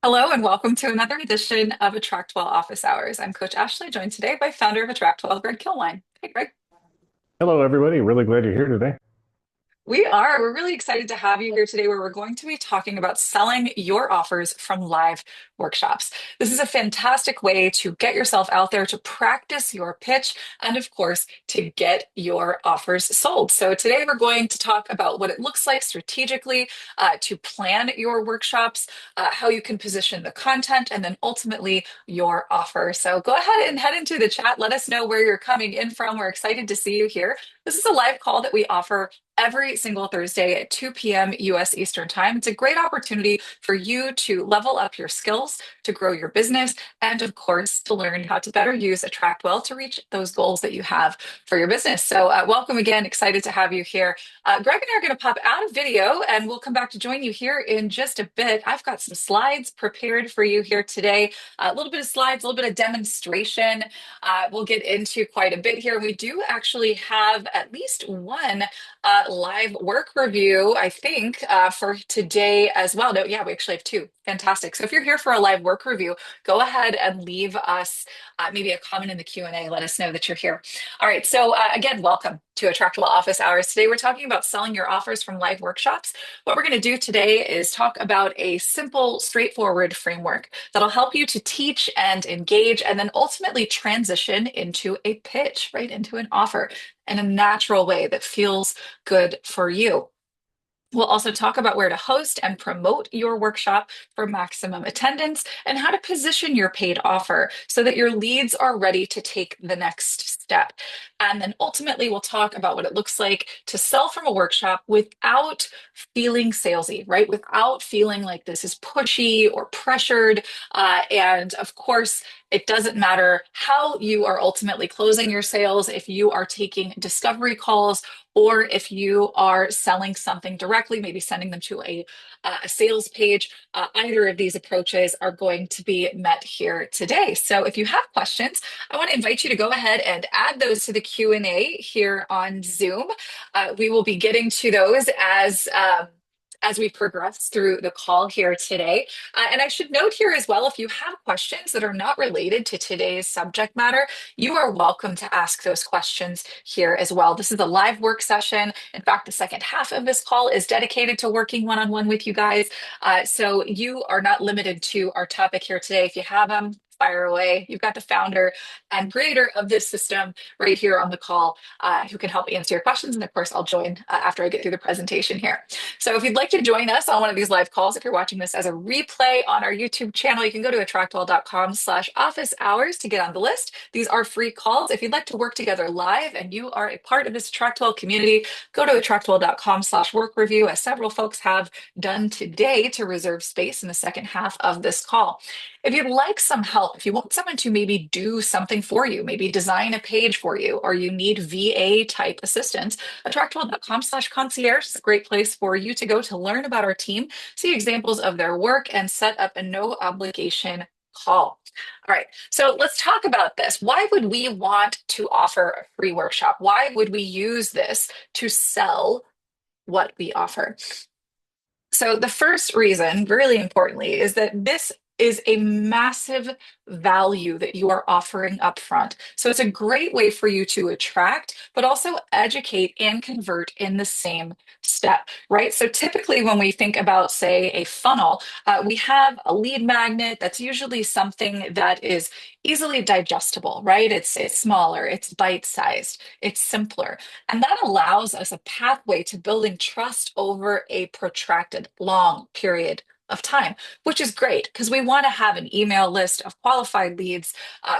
Hello and welcome to another edition of AttractWell Office Hours. I'm Coach Ashley, joined today by founder of AttractWell, Greg Kilwine. Hey, Greg. Hello, everybody. Really glad you're here today. We are. We're really excited to have you here today, where we're going to be talking about selling your offers from live workshops. This is a fantastic way to get yourself out there, to practice your pitch, and of course, to get your offers sold. So today we're going to talk about what it looks like strategically to plan your workshops, how you can position the content, and then ultimately your offer. So go ahead and head into the chat. Let us know where you're coming in from. We're excited to see you here. This is a live call that we offer every single Thursday at 2 p.m. US Eastern Time. It's a great opportunity for you to level up your skills, to grow your business, and of course, to learn how to better use AttractWell to reach those goals that you have for your business. So, welcome again. Excited to have you here. Greg and I are going to pop out of video and we'll come back to join you here in just a bit. I've got some slides prepared for you here today. A little bit of slides, a little bit of demonstration. We'll get into quite a bit here. We do actually have at least one live work review, I think, for today as well. No, yeah, we actually have two. Fantastic. So if you're here for a live work review, go ahead and leave us maybe a comment in the Q&A. Let us know that you're here. All right. So again, welcome to AttractWell Office Hours. Today, we're talking about selling your offers from live workshops. What we're going to do today is talk about a simple, straightforward framework that'll help you to teach and engage and then ultimately transition into a pitch, right? Into an offer in a natural way that feels good for you. We'll also talk about where to host and promote your workshop for maximum attendance and how to position your paid offer so that your leads are ready to take the next step. And then ultimately, we'll talk about what it looks like to sell from a workshop without feeling salesy, right? Without feeling like this is pushy or pressured. And of course, it doesn't matter how you are ultimately closing your sales, if you are taking discovery calls or if you are selling something directly, maybe sending them to a sales page. Either of these approaches are going to be met here today. So if you have questions, I want to invite you to go ahead and add those to the Q&A here on Zoom. We will be getting to those as we progress through the call here today. And I should note here as well, if you have questions that are not related to today's subject matter, you are welcome to ask those questions here as well. This is a live work session. In fact, the second half of this call is dedicated to working one-on-one with you guys. So you are not limited to our topic here today. If you have them, fire away. You've got the founder and creator of this system right here on the call who can help answer your questions. And of course, I'll join after I get through the presentation here. So if you'd like to join us on one of these live calls, if you're watching this as a replay on our YouTube channel, you can go to attractwell.com/office hours to get on the list. These are free calls. If you'd like to work together live and you are a part of this AttractWell community, go to attractwell.com/work review, as several folks have done today to reserve space in the second half of this call. If you'd like some help, if you want someone to maybe do something for you, maybe design a page for you, or you need VA type assistance, attractwell.com/concierge is a great place for you to go to learn about our team, see examples of their work, and set up a no obligation call. All right, so let's talk about this. Why would we want to offer a free workshop? Why would we use this to sell what we offer? So the first reason, really importantly, is that this is a massive value that you are offering up front. So it's a great way for you to attract, but also educate and convert in the same step, right? So typically when we think about, say, a funnel, we have a lead magnet that's usually something that is easily digestible, right? It's smaller, it's bite-sized, it's simpler. And that allows us a pathway to building trust over a protracted, long period of time, which is great because we want to have an email list of qualified leads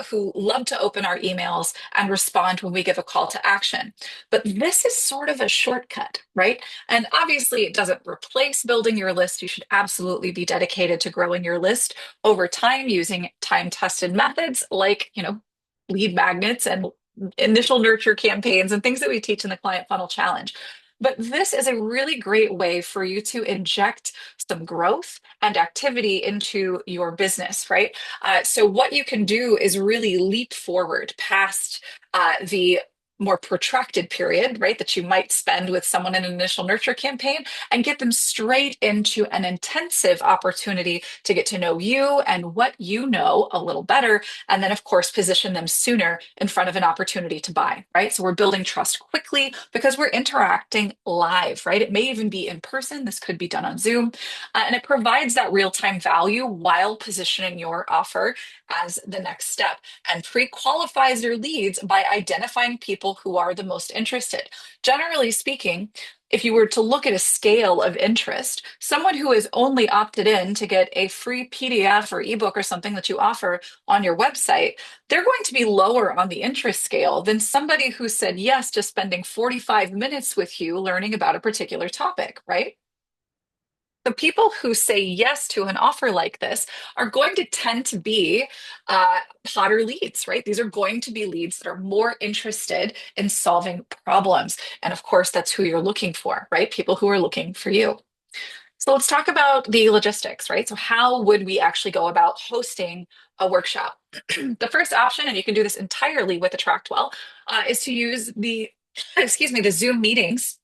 who love to open our emails and respond when we give a call to action. But this is sort of a shortcut, right? And obviously, it doesn't replace building your list. You should absolutely be dedicated to growing your list over time using time-tested methods like, lead magnets and initial nurture campaigns and things that we teach in the Client Funnel Challenge. But this is a really great way for you to inject some growth and activity into your business, right? So what you can do is really leap forward past the more protracted period, right, that you might spend with someone in an initial nurture campaign and get them straight into an intensive opportunity to get to know you and what you know a little better. And then, of course, position them sooner in front of an opportunity to buy, right? So we're building trust quickly because we're interacting live, right? It may even be in person. This could be done on Zoom. And it provides that real time value while positioning your offer as the next step and pre qualifies your leads by identifying people who are the most interested. Generally speaking, if you were to look at a scale of interest, someone who has only opted in to get a free PDF or ebook or something that you offer on your website, they're going to be lower on the interest scale than somebody who said yes to spending 45 minutes with you learning about a particular topic, right? The people who say yes to an offer like this are going to tend to be hotter leads, right? These are going to be leads that are more interested in solving problems. And of course, that's who you're looking for, right? People who are looking for you. So let's talk about the logistics, right? So, how would we actually go about hosting a workshop? The first option, and you can do this entirely with AttractWell, is to use the, excuse me, the Zoom meetings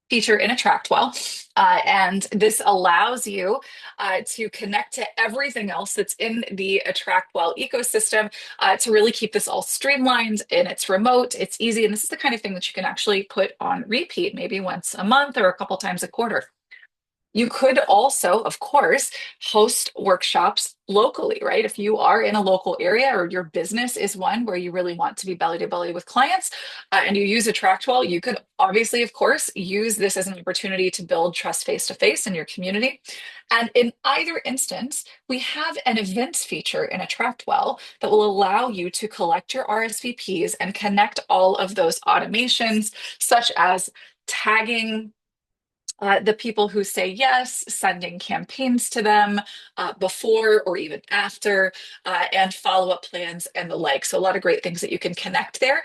feature in AttractWell. And this allows you to connect to everything else that's in the AttractWell ecosystem to really keep this all streamlined and it's remote, it's easy. And this is the kind of thing that you can actually put on repeat, maybe once a month or a couple times a quarter. You could also, of course, host workshops locally, right? If you are in a local area or your business is one where you really want to be belly to belly with clients and you use AttractWell, you could obviously, of course, use this as an opportunity to build trust face to face in your community. And in either instance, we have an events feature in AttractWell that will allow you to collect your RSVPs and connect all of those automations, such as tagging the people who say yes, sending campaigns to them before or even after, and follow up plans and the like. So, a lot of great things that you can connect there.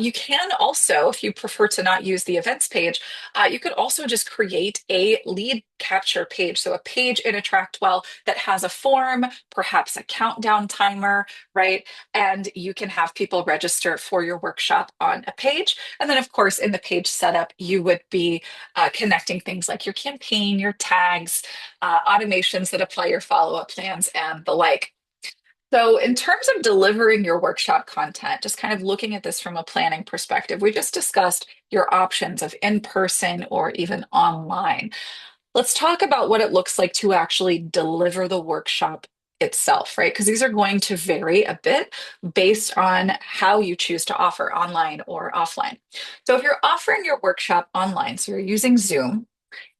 You can also, if you prefer to not use the events page, you could also just create a lead capture page. So, a page in AttractWell that has a form, perhaps a countdown timer, right? And you can have people register for your workshop on a page. And then, of course, in the page setup, you would be connecting things like your campaign, your tags, automations that apply your follow-up plans, and the like. So, in terms of delivering your workshop content, just kind of looking at this from a planning perspective, we just discussed your options of in person or even online. Let's talk about what it looks like to actually deliver the workshop itself, right? Because these are going to vary a bit based on how you choose to offer online or offline. So, if you're offering your workshop online, so you're using Zoom,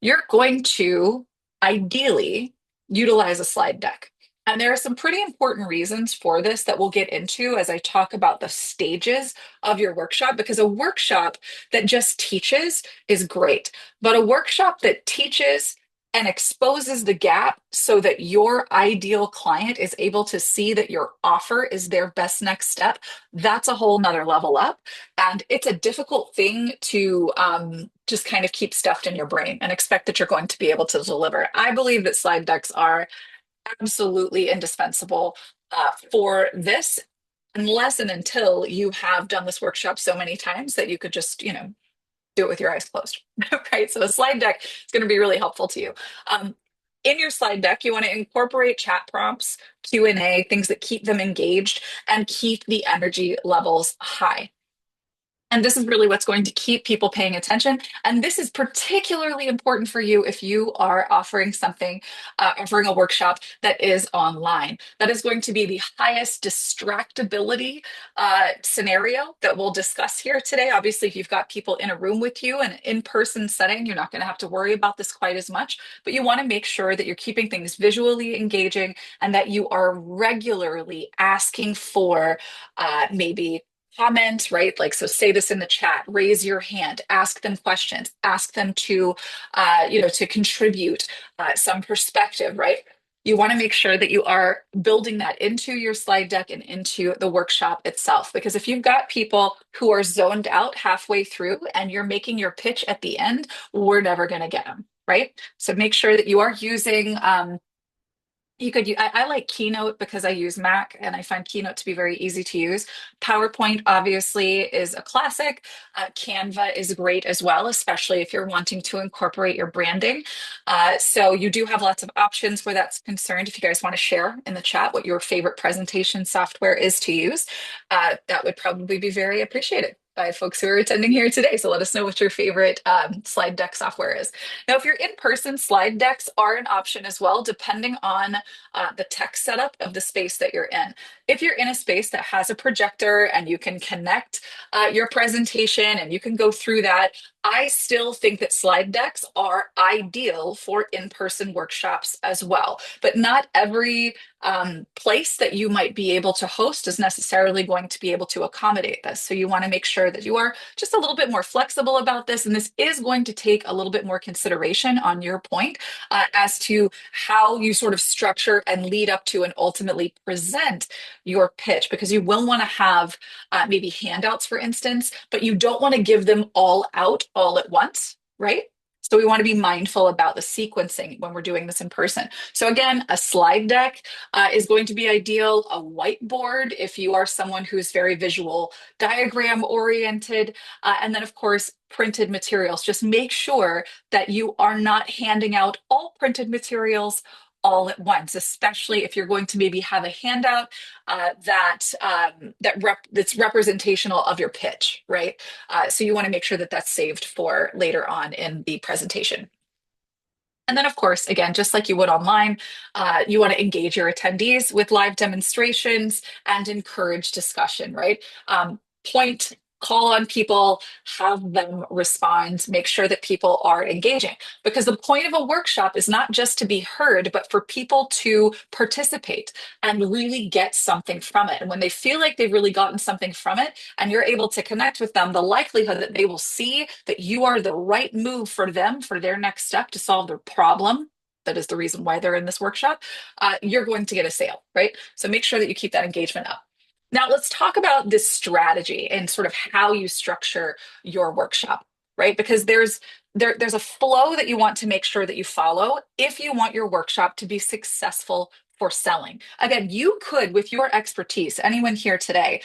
you're going to ideally utilize a slide deck. And there are some pretty important reasons for this that we'll get into as I talk about the stages of your workshop, because a workshop that just teaches is great, but a workshop that teaches and exposes the gap so that your ideal client is able to see that your offer is their best next step, that's a whole nother level up. And it's a difficult thing to just kind of keep stuffed in your brain and expect that you're going to be able to deliver. I believe that slide decks are absolutely indispensable for this, unless and until you have done this workshop so many times that you could just, do it with your eyes closed, right? So a slide deck is going to be really helpful to you. Um, in your slide deck, you want to incorporate chat prompts, Q&A, things that keep them engaged and keep the energy levels high. And this is really what's going to keep people paying attention. And this is particularly important for you if you are offering something, offering a workshop that is online. That is going to be the highest distractibility scenario that we'll discuss here today. Obviously, if you've got people in a room with you in an in-person setting, you're not going to have to worry about this quite as much. But you want to make sure that you're keeping things visually engaging and that you are regularly asking for maybe comment, right? Like, so say this in the chat, raise your hand, ask them questions, ask them to, to contribute some perspective, right? You want to make sure that you are building that into your slide deck and into the workshop itself. Because if you've got people who are zoned out halfway through and you're making your pitch at the end, we're never going to get them, right? So make sure that you are using I like Keynote because I use Mac and I find Keynote to be very easy to use. PowerPoint obviously is a classic. Canva is great as well, especially if you're wanting to incorporate your branding. So you do have lots of options where that's concerned. If you guys want to share in the chat what your favorite presentation software is to use, that would probably be very appreciated by folks who are attending here today. So let us know what your favorite slide deck software is. Now, if you're in person, slide decks are an option as well, depending on the tech setup of the space that you're in. If you're in a space that has a projector and you can connect your presentation and you can go through that, I still think that slide decks are ideal for in-person workshops as well. But not every place that you might be able to host is necessarily going to be able to accommodate this. So you want to make sure that you are just a little bit more flexible about this. And this is going to take a little bit more consideration on your point as to how you sort of structure and lead up to and ultimately present your pitch, because you will want to have maybe handouts, for instance, but you don't want to give them all out all at once, right? So we want to be mindful about the sequencing when we're doing this in person. So again, a slide deck is going to be ideal. A whiteboard, if you are someone who's very visual diagram oriented, and then of course, printed materials. Just make sure that you are not handing out all printed materials all at once, especially if you're going to maybe have a handout that's representational of your pitch, right? So you want to make sure that that's saved for later on in the presentation. And then, of course, again, just like you would online, you want to engage your attendees with live demonstrations and encourage discussion, right? Point, call on people, have them respond, make sure that people are engaging. Because the point of a workshop is not just to be heard, but for people to participate and really get something from it. And when they feel like they've really gotten something from it, and you're able to connect with them, the likelihood that they will see that you are the right move for them for their next step to solve their problem, that is the reason why they're in this workshop, you're going to get a sale, right? So make sure that you keep that engagement up. Now let's talk about this strategy and sort of how you structure your workshop, right? Because there's a flow that you want to make sure that you follow if you want your workshop to be successful for selling. Again, you could, with your expertise, anyone here today,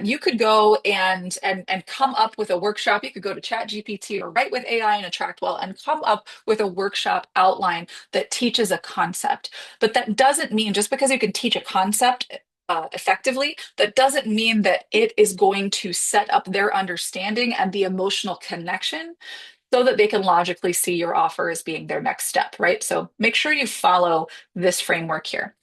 you could go and come up with a workshop. You could go to ChatGPT or write with AI and AttractWell and come up with a workshop outline that teaches a concept. But that doesn't mean just because you can teach a concept effectively, that doesn't mean that it is going to set up their understanding and the emotional connection so that they can logically see your offer as being their next step, right? So make sure you follow this framework here.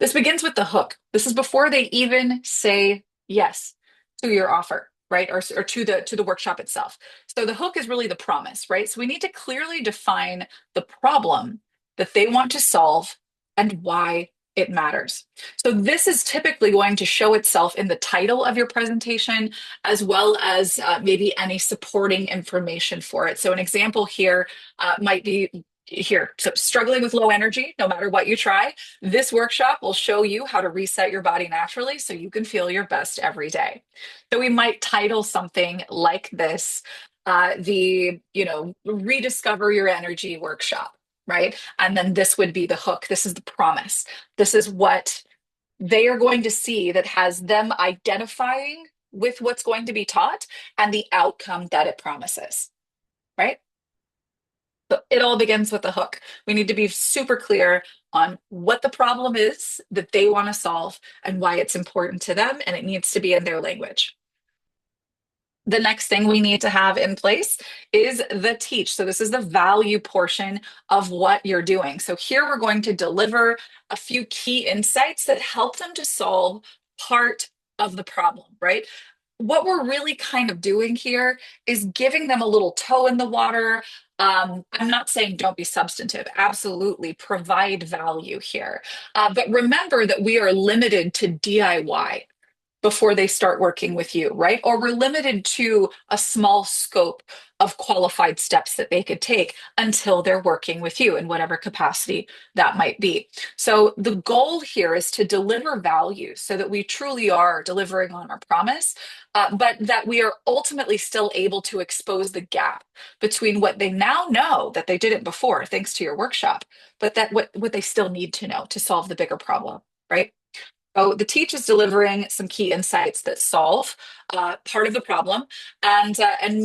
This begins with the hook. This is before they even say yes to your offer, right? Or to the workshop itself. So the hook is really the promise, right? So we need to clearly define the problem that they want to solve and why it matters. So this is typically going to show itself in the title of your presentation, as well as maybe any supporting information for it. So an example here might be here. So struggling with low energy, no matter what you try, this workshop will show you how to reset your body naturally so you can feel your best every day. So we might title something like this, rediscover your energy workshop, right? And then this would be the hook. This is the promise. This is what they are going to see that has them identifying with what's going to be taught and the outcome that it promises, right? So it all begins with the hook. We need to be super clear on what the problem is that they want to solve and why it's important to them, and it needs to be in their language. The next thing we need to have in place is the teach. So this is the value portion of what you're doing. So here we're going to deliver a few key insights that help them to solve part of the problem, right? What we're really kind of doing here is giving them a little toe in the water. I'm not saying don't be substantive. Absolutely provide value here. But remember that we are limited to DIY before they start working with you, right? Or we're limited to a small scope of qualified steps that they could take until they're working with you in whatever capacity that might be. So the goal here is to deliver value so that we truly are delivering on our promise, but that we are ultimately still able to expose the gap between what they now know that they didn't before, thanks to your workshop, but that what they still need to know to solve the bigger problem, right? So the teach is delivering some key insights that solve part of the problem, and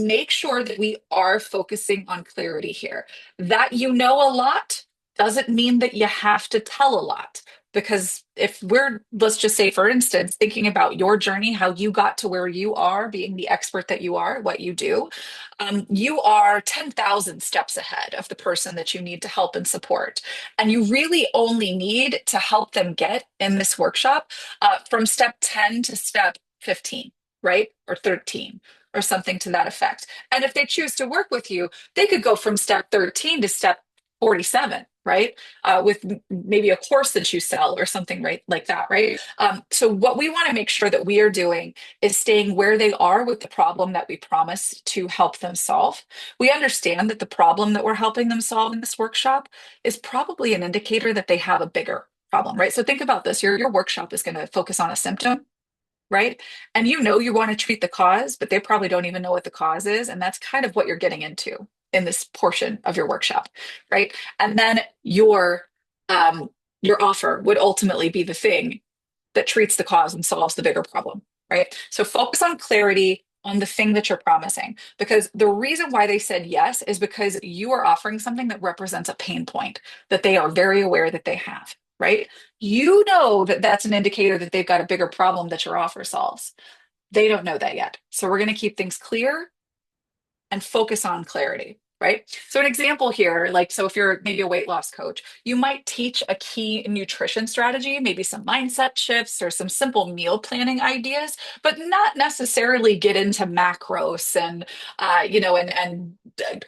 make sure that we are focusing on clarity here. That you know a lot doesn't mean that you have to tell a lot. Because if we're, let's just say, for instance, thinking about your journey, how you got to where you are, being the expert that you are, what you do, you are 10,000 steps ahead of the person that you need to help and support. And you really only need to help them get in this workshop from step 10 to step 15, right? Or 13, or something to that effect. And if they choose to work with you, they could go from step 13 to step 47, right? With maybe a course that you sell or something, right? Like that, right? So, what we want to make sure that we are doing is staying where they are with the problem that we promise to help them solve. We understand that the problem that we're helping them solve in this workshop is probably an indicator that they have a bigger problem, right? So think about this. Your workshop is going to focus on a symptom, right? And you know you want to treat the cause, but they probably don't even know what the cause is. And that's kind of what you're getting into in this portion of your workshop, right? And then your offer would ultimately be the thing that treats the cause and solves the bigger problem, right? So focus on clarity on the thing that you're promising. Because the reason why they said yes is because you are offering something that represents a pain point that they are very aware that they have, right? You know that that's an indicator that they've got a bigger problem that your offer solves. They don't know that yet. So we're going to keep things clear and focus on clarity, right? So an example here, like, so if you're maybe a weight loss coach, you might teach a key nutrition strategy, maybe some mindset shifts or some simple meal planning ideas, but not necessarily get into macros and, and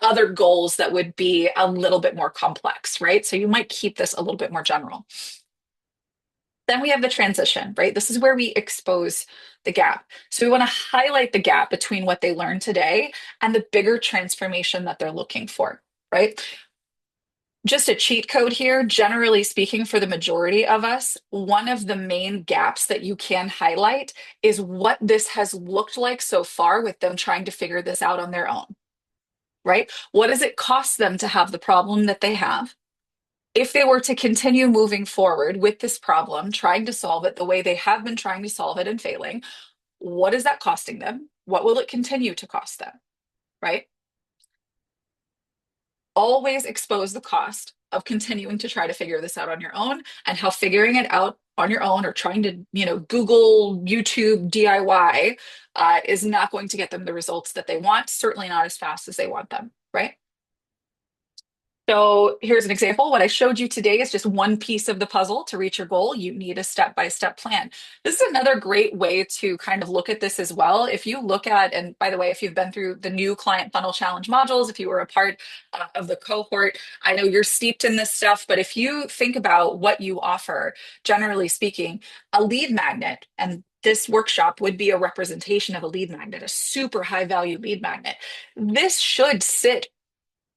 other goals that would be a little bit more complex, right? So you might keep this a little bit more general. Then we have the transition, right? This is where we expose the gap. So we want to highlight the gap between what they learned today and the bigger transformation that they're looking for, right? Just a cheat code here, generally speaking, for the majority of us, one of the main gaps that you can highlight is what this has looked like so far with them trying to figure this out on their own, right? What does it cost them to have the problem that they have? If they were to continue moving forward with this problem, trying to solve it the way they have been trying to solve it and failing, what is that costing them? What will it continue to cost them? Right? Always expose the cost of continuing to try to figure this out on your own and how figuring it out on your own or trying to, Google, YouTube, DIY is not going to get them the results that they want, certainly not as fast as they want them. Right? So here's an example. What I showed you today is just one piece of the puzzle. To reach your goal, you need a step-by-step plan. This is another great way to kind of look at this as well. If you look at, and by the way, if you've been through the new Client Funnel Challenge modules, if you were a part of the cohort, I know you're steeped in this stuff, but if you think about what you offer, generally speaking, a lead magnet, and this workshop would be a representation of a lead magnet, a super high value lead magnet. This should sit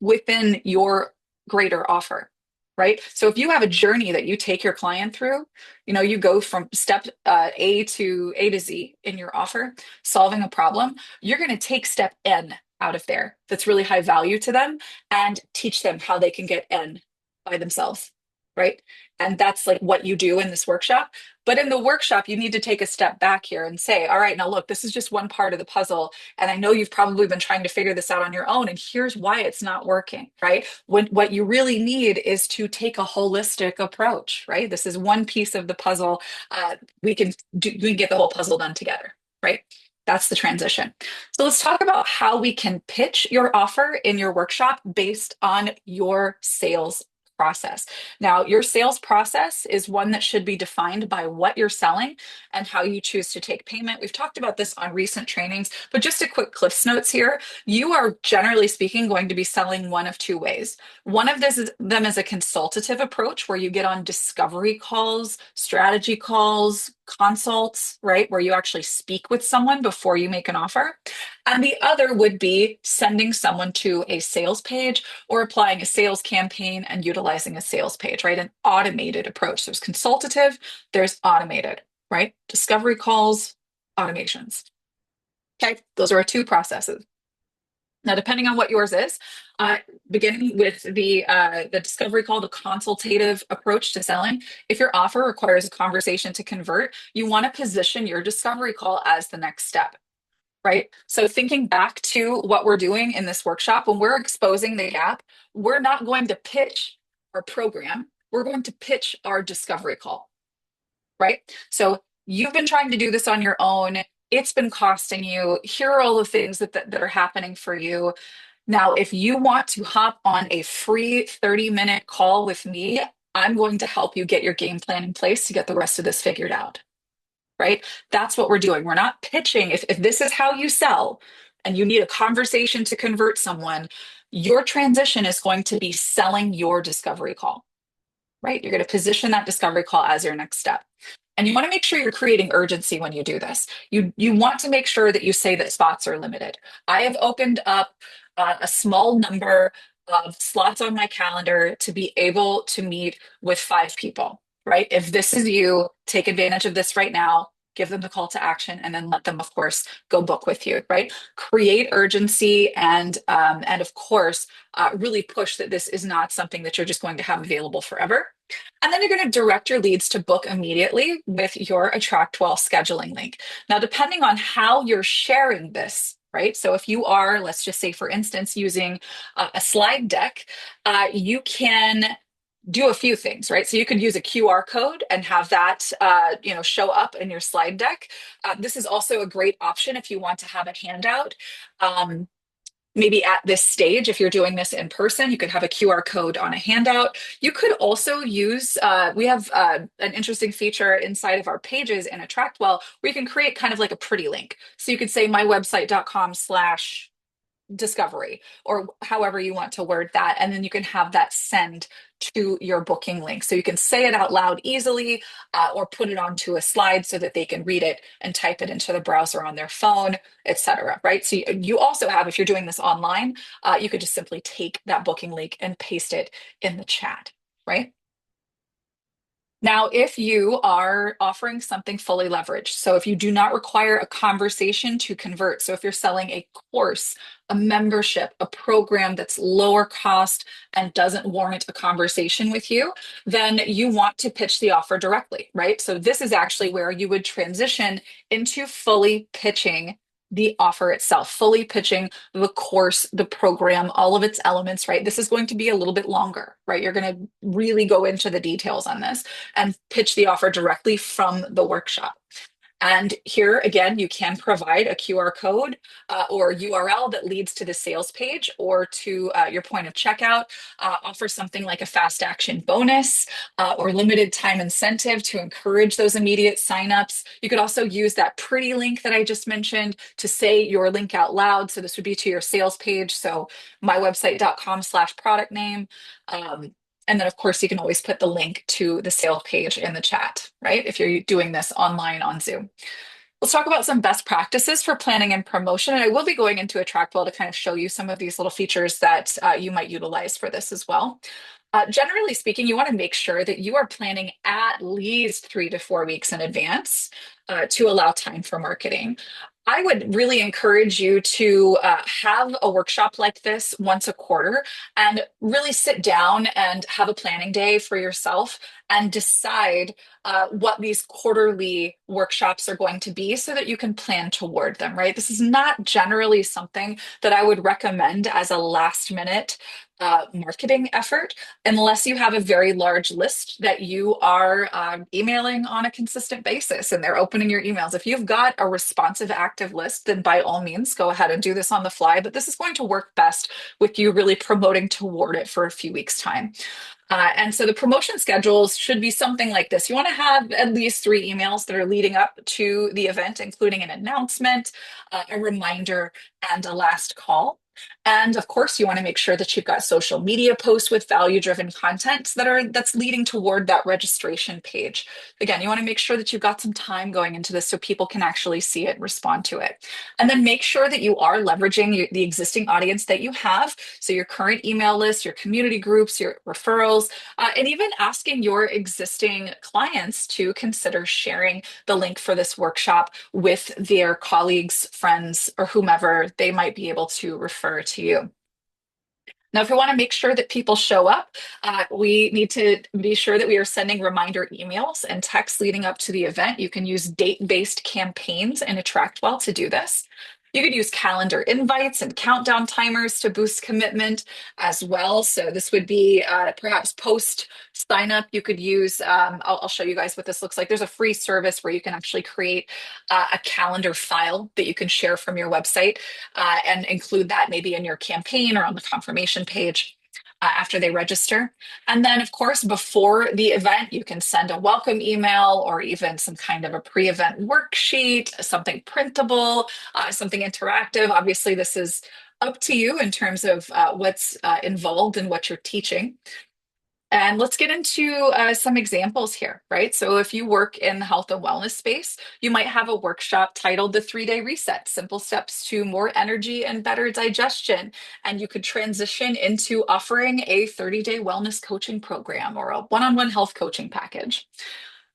within your greater offer, right? So if you have a journey that you take your client through, you go from step A to A to Z in your offer, solving a problem, you're going to take step N out of there that's really high value to them and teach them how they can get N by themselves, right? And that's like what you do in this workshop. But in the workshop, you need to take a step back here and say, all right, now look, this is just one part of the puzzle. And I know you've probably been trying to figure this out on your own. And here's why it's not working, right? What you really need is to take a holistic approach, right? This is one piece of the puzzle. We can get the whole puzzle done together, right? That's the transition. So let's talk about how we can pitch your offer in your workshop based on your sales process. Now, your sales process is one that should be defined by what you're selling and how you choose to take payment. We've talked about this on recent trainings, but just a quick Cliff's Notes here. You are generally speaking going to be selling one of two ways. One of them is a consultative approach where you get on discovery calls, strategy calls, consults, right, where you actually speak with someone before you make an offer. And the other would be sending someone to a sales page or applying a sales campaign and utilizing a sales page, right? An automated approach. There's consultative, there's automated, right? Discovery calls, automations. Okay, those are our two processes. Now, depending on what yours is, uh, beginning with the discovery call, the consultative approach to selling, if your offer requires a conversation to convert, you want to position your discovery call as the next step, right? So thinking back to what we're doing in this workshop, when we're exposing the gap, we're not going to pitch our program, we're going to pitch our discovery call, right? So you've been trying to do this on your own. It's been costing you. Here are all the things that are happening for you. Now, if you want to hop on a free 30-minute call with me, I'm going to help you get your game plan in place to get the rest of this figured out, right? That's what we're doing. We're not pitching. If this is how you sell and you need a conversation to convert someone, your transition is going to be selling your discovery call, right? You're going to position that discovery call as your next step. And you want to make sure you're creating urgency when you do this. You want to make sure that you say that spots are limited. I have opened up a small number of slots on my calendar to be able to meet with 5 people, right? If this is you, take advantage of this right now, give them the call to action, and then let them, of course, go book with you, right? Create urgency and of course, really push that this is not something that you're just going to have available forever. And then you're going to direct your leads to book immediately with your AttractWell scheduling link. Now, depending on how you're sharing this, right? So if you are, let's just say, for instance, using a slide deck, you can do a few things, right? So you could use a QR code and have that, show up in your slide deck. This is also a great option if you want to have a handout. Um, Maybe at this stage, if you're doing this in person, you could have a QR code on a handout. You could also use, we have an interesting feature inside of our pages in AttractWell where you can create kind of like a pretty link. So you could say mywebsite.com/discovery or however you want to word that. And then you can have that send to your booking link. So you can say it out loud easily or put it onto a slide so that they can read it and type it into the browser on their phone, etc. Right? So you also have, if you're doing this online, you could just simply take that booking link and paste it in the chat, right? Now, if you are offering something fully leveraged, so if you do not require a conversation to convert, so if you're selling a course, a membership, a program that's lower cost and doesn't warrant a conversation with you, then you want to pitch the offer directly, right? So this is actually where you would transition into fully pitching the offer itself, fully pitching the course, the program, all of its elements, right? This is going to be a little bit longer, right? You're going to really go into the details on this and pitch the offer directly from the workshop. And here again, you can provide a QR code or URL that leads to the sales page or to your point of checkout. Offer something like a fast action bonus or limited time incentive to encourage those immediate signups. You could also use that pretty link that I just mentioned to say your link out loud. So this would be to your sales page. So mywebsite.com/product name. And then, of course, you can always put the link to the sales page in the chat, right? If you're doing this online on Zoom. Let's talk about some best practices for planning and promotion. And I will be going into AttractWell to kind of show you some of these little features that you might utilize for this as well. Generally speaking, you want to make sure that you are planning at least 3 to 4 weeks in advance to allow time for marketing. I would really encourage you to have a workshop like this once a quarter and really sit down and have a planning day for yourself and decide what these quarterly workshops are going to be so that you can plan toward them, right? This is not generally something that I would recommend as a last minute marketing effort unless you have a very large list that you are emailing on a consistent basis and they're opening your emails. If you've got a responsive active list, then by all means go ahead and do this on the fly, but this is going to work best with you really promoting toward it for a few weeks time. And so the promotion schedules should be something like this. You want to have at least 3 emails that are leading up to the event, including an announcement, a reminder, and a last call. And of course, you want to make sure that you've got social media posts with value-driven content that's leading toward that registration page. Again, you want to make sure that you've got some time going into this so people can actually see it and respond to it. And then make sure that you are leveraging the existing audience that you have. So your current email list, your community groups, your referrals, and even asking your existing clients to consider sharing the link for this workshop with their colleagues, friends, or whomever they might be able to refer to you. Now, if we want to make sure that people show up, we need to be sure that we are sending reminder emails and texts leading up to the event. You can use date-based campaigns in AttractWell to do this. You could use calendar invites and countdown timers to boost commitment as well. So this would be perhaps post sign up. You could use, I'll show you guys what this looks like. There's a free service where you can actually create a calendar file that you can share from your website and include that maybe in your campaign or on the confirmation page. After they register. And then, of course, before the event, you can send a welcome email or even some kind of a pre event worksheet, something printable, something interactive. Obviously, this is up to you in terms of what's involved in what you're teaching. And let's get into some examples here, right? So, if you work in the health and wellness space, you might have a workshop titled The 3-Day Reset: Simple Steps to More Energy and Better Digestion. And you could transition into offering a 30-day wellness coaching program or a one on one health coaching package.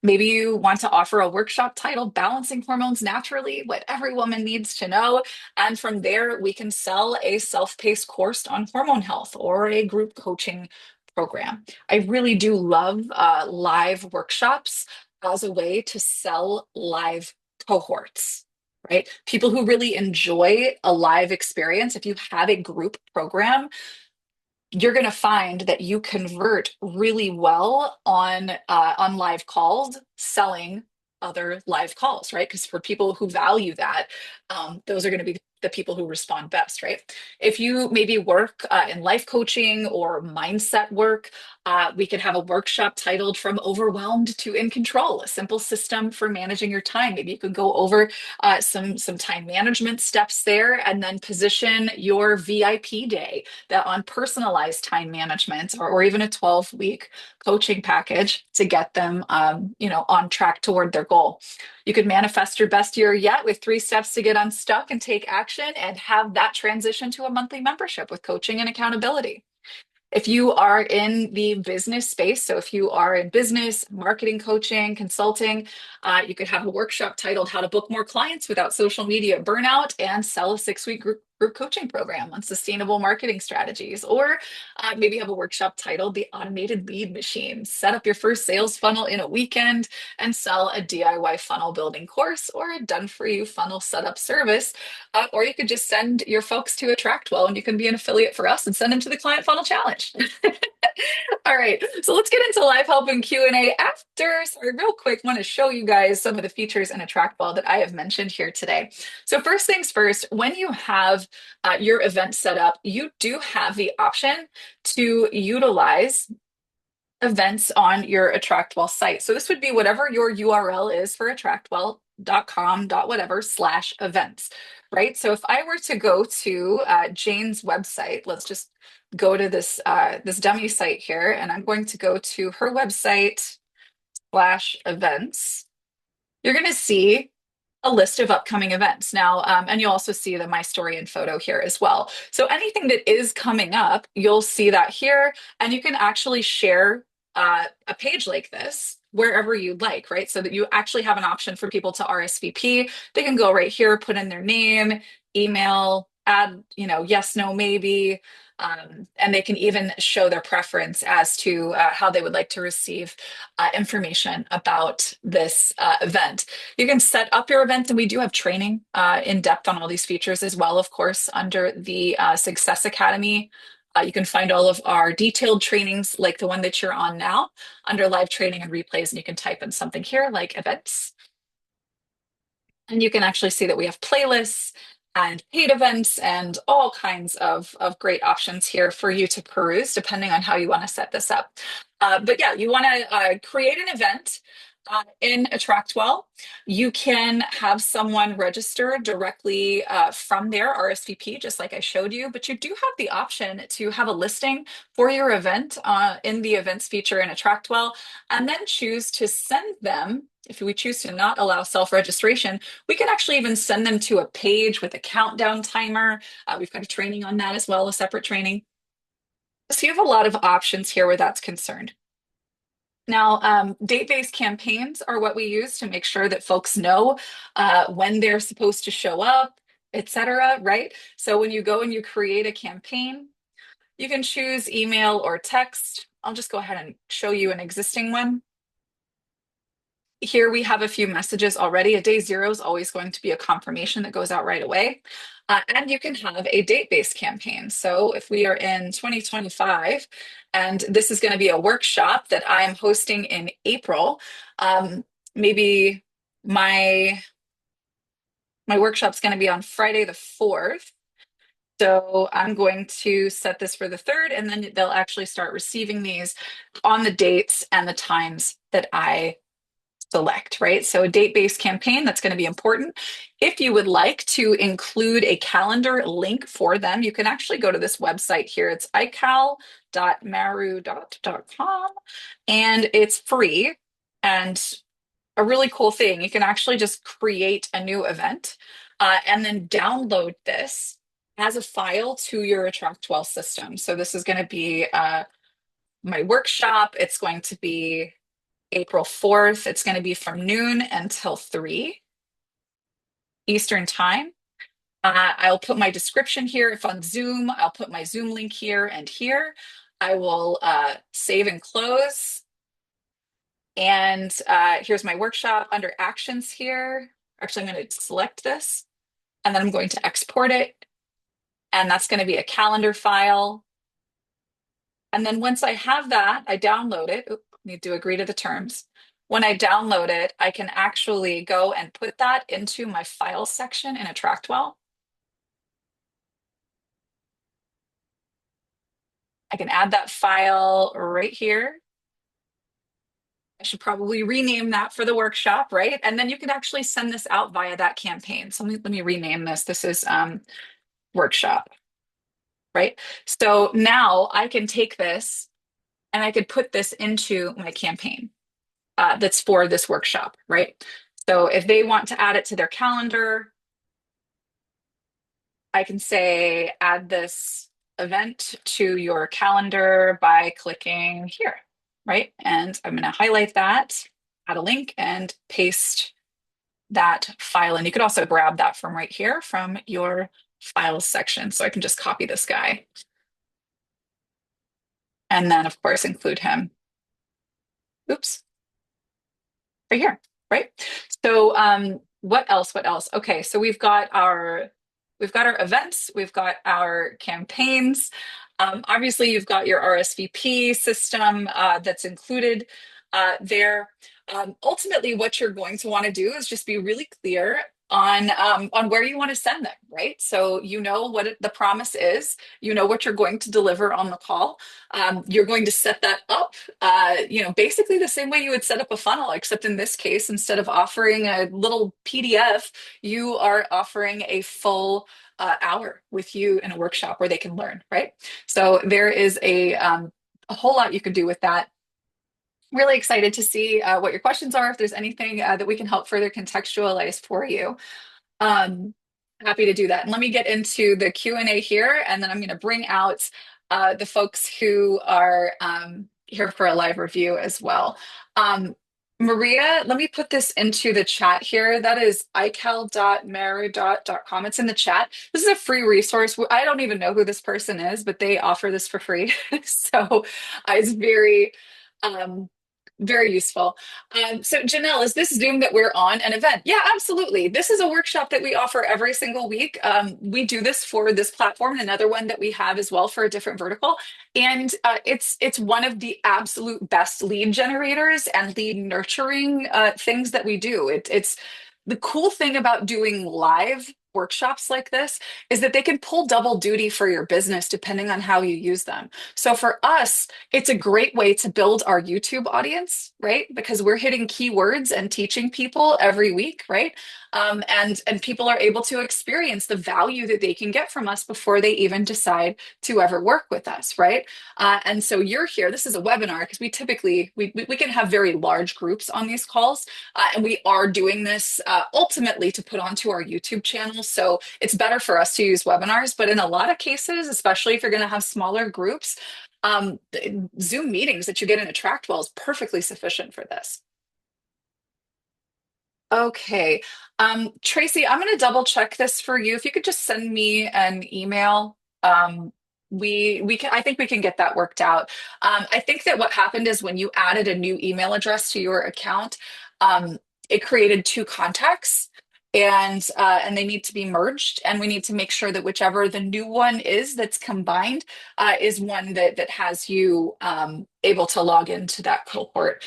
Maybe you want to offer a workshop titled Balancing Hormones Naturally: What Every Woman Needs to Know. And from there, we can sell a self paced course on hormone health or a group coaching program. I really do love live workshops as a way to sell live cohorts, right? People who really enjoy a live experience. If you have a group program, you're going to find that you convert really well on live calls selling other live calls, right? Because for people who value that, those are going to be the people who respond best, right? If you maybe work in life coaching or mindset work, we could have a workshop titled From Overwhelmed to In Control: A Simple System for Managing Your Time. Maybe you could go over some time management steps there and then position your VIP day that on personalized time management or even a 12-week coaching package to get them on track toward their goal. You could manifest your best year yet with 3 steps to get unstuck and take action and have that transition to a monthly membership with coaching and accountability. If you are in the business space, so if you are in business, marketing, coaching, consulting, you could have a workshop titled How to Book More Clients Without Social Media Burnout and Sell a 6-week group coaching program on sustainable marketing strategies. Or maybe have a workshop titled The Automated Lead Machine: Set Up Your First Sales Funnel in a Weekend and Sell a DIY Funnel Building Course or a done for you funnel setup service. Or you could just send your folks to AttractWell and you can be an affiliate for us and send them to the Client Funnel Challenge. All right, so let's get into live help and Q&A after. Sorry, real quick, want to show you guys some of the features in AttractWell that I have mentioned here today. So first things first, when you have your event set up, you do have the option to utilize events on your AttractWell site. So this would be whatever your URL is for attractwell.com, whatever / events, right? So if I were to go to Jane's website, let's just go to this dummy site here, and I'm going to go to her website / events. You're going to see a list of upcoming events now, and you'll also see the My Story and photo here as well. So anything that is coming up, you'll see that here, and you can actually share a page like this wherever you'd like, right? So that you actually have an option for people to RSVP. They can go right here, put in their name, email, add, yes, no, maybe, and they can even show their preference as to how they would like to receive information about this event. You can set up your event, and we do have training in depth on all these features as well, of course, under the Success Academy. You can find all of our detailed trainings like the one that you're on now under live training and replays, and you can type in something here like events. And you can actually see that we have playlists and paid events and all kinds of great options here for you to peruse depending on how you want to set this up. But yeah, you want to create an event. In AttractWell, you can have someone register directly from their RSVP, just like I showed you, but you do have the option to have a listing for your event in the events feature in AttractWell, and then choose to send them. If we choose to not allow self-registration, we can actually even send them to a page with a countdown timer. We've got a training on that as well, a separate training. So you have a lot of options here where that's concerned. Now, date-based campaigns are what we use to make sure that folks know when they're supposed to show up, etc., right? So when you go and you create a campaign, you can choose email or text. I'll just go ahead and show you an existing one. Here we have a few messages already. A day zero is always going to be a confirmation that goes out right away. And you can have a date-based campaign. So if we are in 2025, and this is going to be a workshop that I'm hosting in April, maybe my workshop's going to be on Friday the 4th. So I'm going to set this for the 3rd, and then they'll actually start receiving these on the dates and the times that I select, right? So a date-based campaign, that's going to be important. If you would like to include a calendar link for them, you can actually go to this website here. It's ical.maru.com, and it's free. And a really cool thing, you can actually just create a new event and then download this as a file to your AttractWell system. So this is going to be my workshop. It's going to be April 4th. It's going to be from noon until 3 Eastern time. I'll put my description here. If on Zoom, I'll put my Zoom link here and here. I will save and close. And here's my workshop under actions here. Actually, I'm going to select this and then I'm going to export it. And that's going to be a calendar file. And then once I have that, I download it. Oop, need to agree to the terms. When I download it, I can actually go and put that into my files section in AttractWell. I can add that file right here. I should probably rename that for the workshop, right? And then you can actually send this out via that campaign. So let me rename this. This is workshop, right? So now I can take this and I could put this into my campaign that's for this workshop, right? So if they want to add it to their calendar, I can say add this event to your calendar by clicking here, right? And I'm going to highlight that, add a link, and paste that file. And you could also grab that from right here from your files section. So I can just copy this guy and then, of course, include him. Oops, right here, right? So what else? What else? Okay, so we've got our events, we've got our campaigns. Obviously, you've got your RSVP system that's included there. Ultimately, what you're going to want to do is just be really clear on where you want to send them, right? So you know what the promise is, you know what you're going to deliver on the call. You're going to set that up, basically the same way you would set up a funnel, except in this case, instead of offering a little PDF, you are offering a full hour with you in a workshop where they can learn, right? So there is a whole lot you can do with that. Really excited to see what your questions are, if there's anything that we can help further contextualize for you. Um, Happy to do that. And let me get into the Q&A here, and then I'm going to bring out the folks who are here for a live review as well. Maria, let me put this into the chat here. That is ical.maru.com. It's in the chat. This is a free resource. I don't even know who this person is, but they offer this for free. So it's um, very useful. So Janelle, is this Zoom that we're on an event? Yeah, absolutely. This is a workshop that we offer every single week. We do this for this platform and another one that we have as well for a different vertical. And it's one of the absolute best lead generators and lead nurturing things that we do. It's the cool thing about doing live workshops like this is that they can pull double duty for your business depending on how you use them. So for us, it's a great way to build our YouTube audience, right? Because we're hitting keywords and teaching people every week, right? And people are able to experience the value that they can get from us before they even decide to ever work with us, right? And so you're here. This is a webinar because we typically we can have very large groups on these calls, and we are doing this ultimately to put onto our YouTube channel. So it's better for us to use webinars. But in a lot of cases, especially if you're going to have smaller groups, Zoom meetings that you get in AttractWell is perfectly sufficient for this. Okay. Tracy, I'm going to double check this for you. If you could just send me an email, we can, I think we can get that worked out. I think that what happened is when you added a new email address to your account, it created two contacts, and they need to be merged, and we need to make sure that whichever the new one is that's combined is one that has you able to log into that cohort.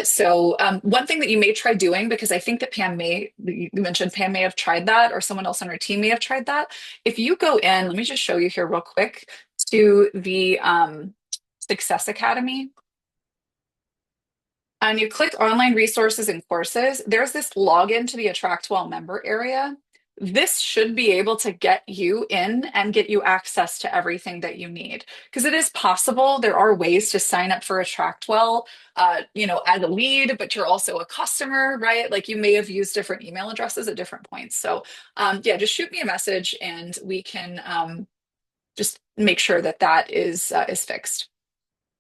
So one thing that you may try doing, because I think that you mentioned Pam may have tried that, or someone else on her team may have tried that. If you go in, let me just show you here real quick to the Success Academy, and you click online resources and courses, there's this login to the AttractWell member area. This should be able to get you in and get you access to everything that you need. Because it is possible there are ways to sign up for AttractWell, as a lead, but you're also a customer, right? Like you may have used different email addresses at different points. So yeah, just shoot me a message and we can just make sure that that is fixed.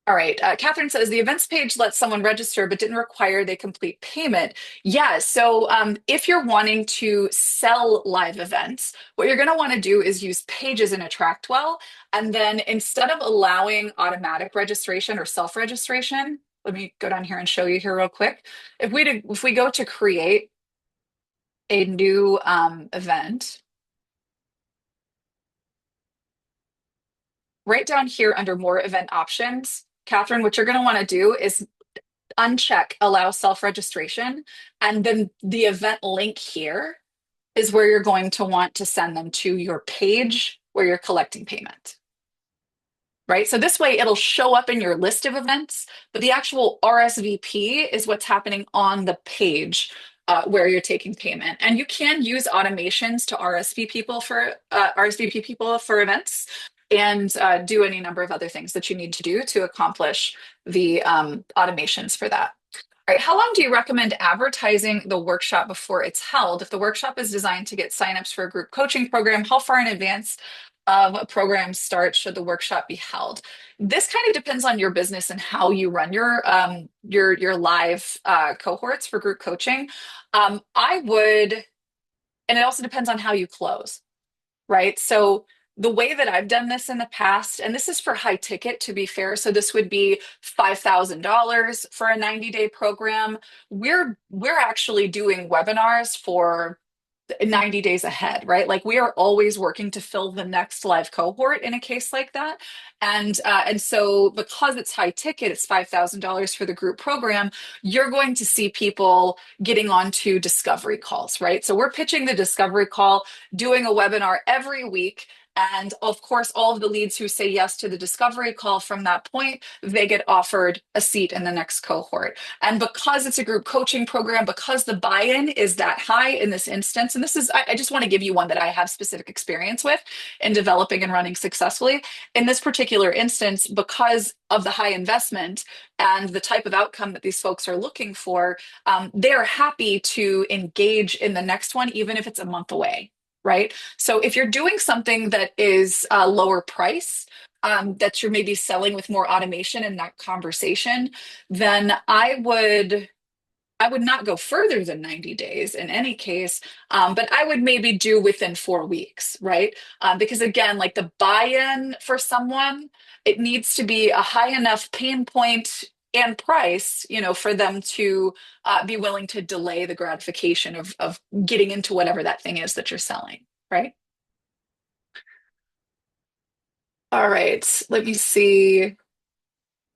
All right. Catherine says the events page lets someone register but didn't require they complete payment. Yeah. So if you're wanting to sell live events, what you're going to want to do is use pages in AttractWell. And then instead of allowing automatic registration or self-registration, let me go down here and show you here real quick. If we go to create a new event, right down here under more event options, Catherine, what you're going to want to do is uncheck allow self-registration, and then the event link here is where you're going to want to send them to your page where you're collecting payment. Right? So this way it'll show up in your list of events, but the actual RSVP is what's happening on the page where you're taking payment. And you can use automations to RSVP people for events, and do any number of other things that you need to do to accomplish the automations for that. All right, how long do you recommend advertising the workshop before it's held? If the workshop is designed to get signups for a group coaching program, how far in advance of a program start should the workshop be held? This kind of depends on your business and how you run your live cohorts for group coaching. I would, and it also depends on how you close, right? So the way that I've done this in the past, and this is for high ticket to be fair, so this would be $5,000 for a 90-day program. We're actually doing webinars for 90 days ahead, right? Like we are always working to fill the next live cohort in a case like that. And so because it's high ticket, it's $5,000 for the group program, you're going to see people getting onto discovery calls, right? So we're pitching the discovery call, doing a webinar every week. And of course, all of the leads who say yes to the discovery call from that point, they get offered a seat in the next cohort. And because it's a group coaching program, because the buy-in is that high in this instance, and this is, I just want to give you one that I have specific experience with in developing and running successfully. In this particular instance, because of the high investment and the type of outcome that these folks are looking for, they're happy to engage in the next one, even if it's a month away. Right. So if you're doing something that is lower price, that you're maybe selling with more automation in that conversation, then I would not go further than 90 days in any case, but I would maybe do within 4 weeks, right? Because again, like the buy-in for someone, it needs to be a high enough pain point and price, for them to be willing to delay the gratification of getting into whatever that thing is that you're selling, right? All right, let me see.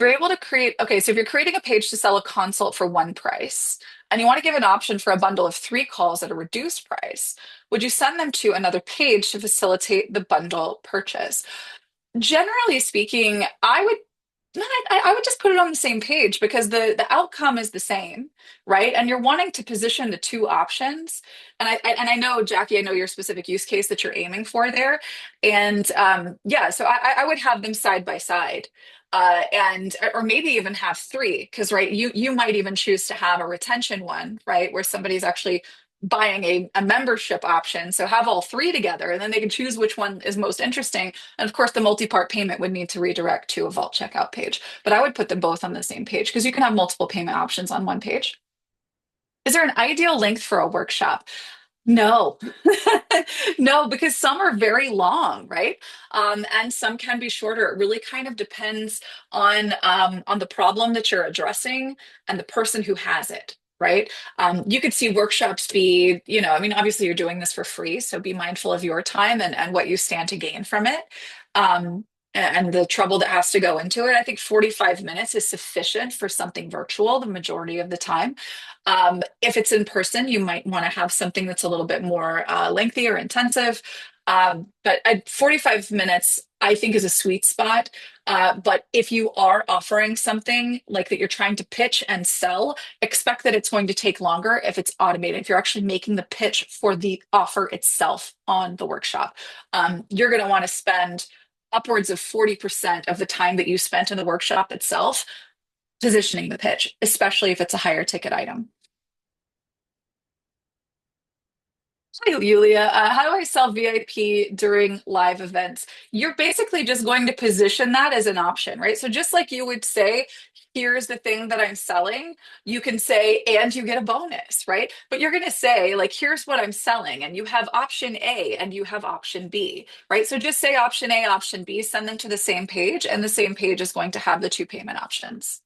You're able to create, okay, so if you're creating a page to sell a consult for one price and you want to give an option for a bundle of three calls at a reduced price, would you send them to another page to facilitate the bundle purchase? Generally speaking, I would no, I would just put it on the same page because the outcome is the same, right? And you're wanting to position the two options. And I know, Jackie, I know your specific use case that you're aiming for there. And yeah, so I would have them side by side. And or maybe even have three, because right, you might even choose to have a retention one, right, where somebody's actually buying a membership option. So have all three together, and then they can choose which one is most interesting. And of course, the multi-part payment would need to redirect to a vault checkout page. But I would put them both on the same page because you can have multiple payment options on one page. Is there an ideal length for a workshop? No, no, because some are very long, right? And some can be shorter. It really kind of depends on the problem that you're addressing and the person who has it, right? You could see workshops be, I mean, obviously you're doing this for free, so be mindful of your time and what you stand to gain from it. And the trouble that has to go into it. I think 45 minutes is sufficient for something virtual the majority of the time. If it's in person, you might want to have something that's a little bit more lengthy or intensive. But 45 minutes, I think, is a sweet spot. But if you are offering something like that you're trying to pitch and sell, expect that it's going to take longer if it's automated. If you're actually making the pitch for the offer itself on the workshop, you're going to want to spend upwards of 40% of the time that you spent in the workshop itself positioning the pitch, especially if it's a higher ticket item. Hi, Yulia. How do I sell VIP during live events? You're basically just going to position that as an option, right? So just like you would say, here's the thing that I'm selling, you can say, and you get a bonus, right? But you're going to say, like, here's what I'm selling, and you have option A and you have option B, right? So just say option A, option B, send them to the same page, and the same page is going to have the two payment options.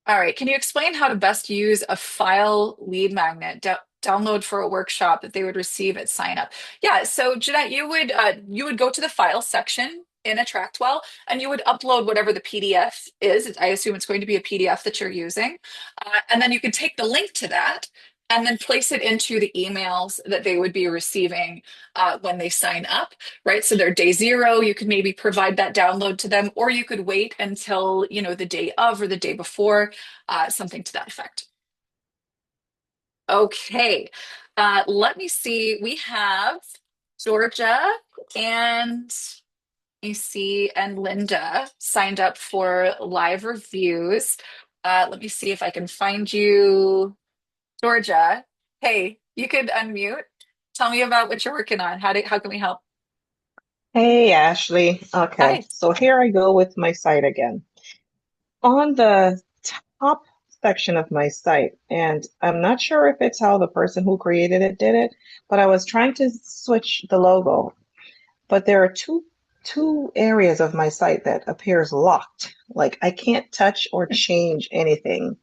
All right. Can you explain how to best use a file lead magnet download for a workshop that they would receive at sign up? Yeah. So Jeanette, you would go to the file section in AttractWell and you would upload whatever the PDF is. I assume it's going to be a PDF that you're using, and then you can take the link to that and then place it into the emails that they would be receiving when they sign up, right? So their day zero, you could maybe provide that download to them, or you could wait until, the day of or the day before, something to that effect. Okay. Let me see. We have Georgia and AC and Linda signed up for live reviews. Let me see if I can find you, Georgia. Hey, you could unmute. Tell me about what you're working on. How can we help? Hey, Ashley. Okay, Hi. so here I go with my site again. On the top section of my site, and I'm not sure if it's how the person who created it did it, but I was trying to switch the logo, but there are two areas of my site that appears locked. Like I can't touch or change anything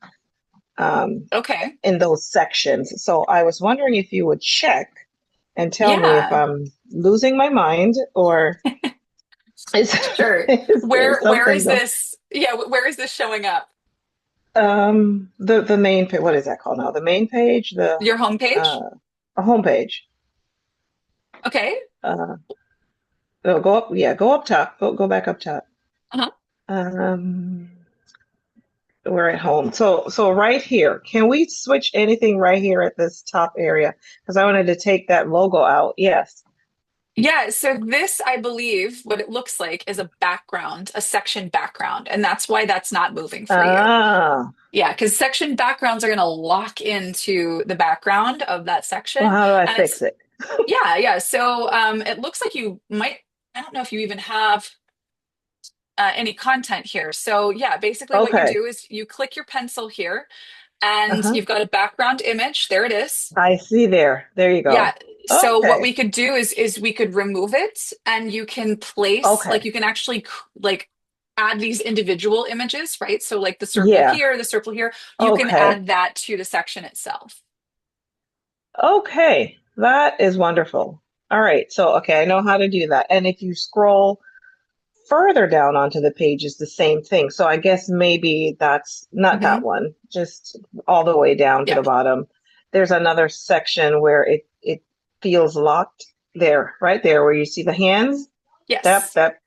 um, Okay. in those sections. So I was wondering if you would check and tell me if Yeah. I'm losing my mind or is Sure. is there Where something is going? this? Yeah, where is this showing up? The main page, what is that called now? The main page, the Your homepage? uh homepage. Okay. Uh no, go up, yeah, go up top. Go back up top. Uh-huh. Um we're at home. So right here, can we switch anything right here at this top area? Because I wanted to take that logo out. Yes. Yeah, so this, I believe, what it looks like is a background, a section background, and that's why that's not moving for you. Ah, Yeah, because section backgrounds are going to lock into the background of that well, section. how do I And it's, fix it? yeah, yeah. So it looks like you might, I don't know if you even have any content here. So yeah, basically what you Okay. do is you click your pencil here and Uh-huh. you've got a background image. There it is. I see there. There you Yeah. go. So what we Okay. could do is we could remove it and you can place like Okay. you can actually like add these individual images, right? So like Yeah. the circle here, you can Okay. add that to the section itself. Okay, that is wonderful. All right, so okay, I know how to do that. And if you scroll further down onto the page is the same thing. So I guess maybe that's not that Hmm. one, just all the way down to the Yep. bottom. There's another section where it feels locked there, right there where you see the hands. That Yes. that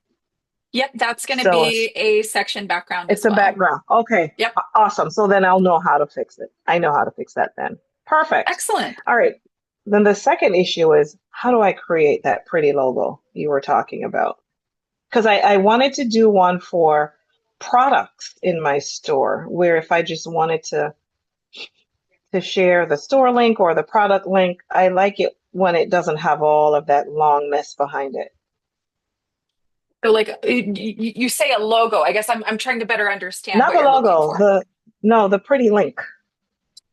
Yep. That's going to so be a section background it's as a well. background. Okay, Yep. awesome. So then I'll know how to fix it. I know how to fix that then. Perfect. Excellent. All right. Then the second issue is how do I create that pretty logo you were talking about? Because I wanted to do one for products in my store where if I just wanted to share the store link or the product link, I like it when it doesn't have all of that long mess behind it. So like you say a logo. I guess I'm trying to better understand Not what the you're looking logo, for. the no, the pretty link.